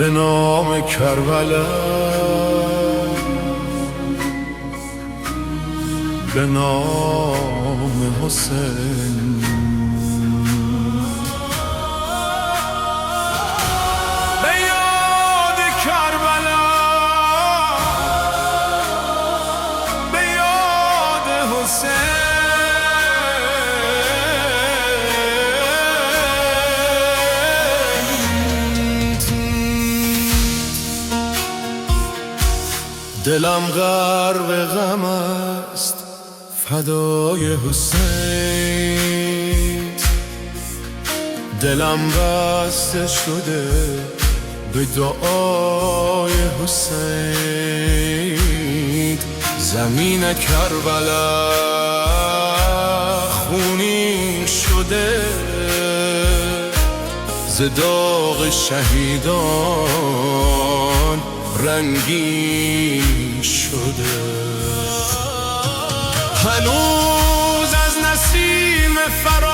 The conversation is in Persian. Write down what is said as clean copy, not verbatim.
به نام کربلا، به نام حسین. به یاد کربلا، به یاد حسین. دلم غرق غم است فدای حسین، دلم بسته شده به دعای حسین. زمین کربلا خونین شده ز داغ شهیدان رنگین شده. هنوز از نسیم فرا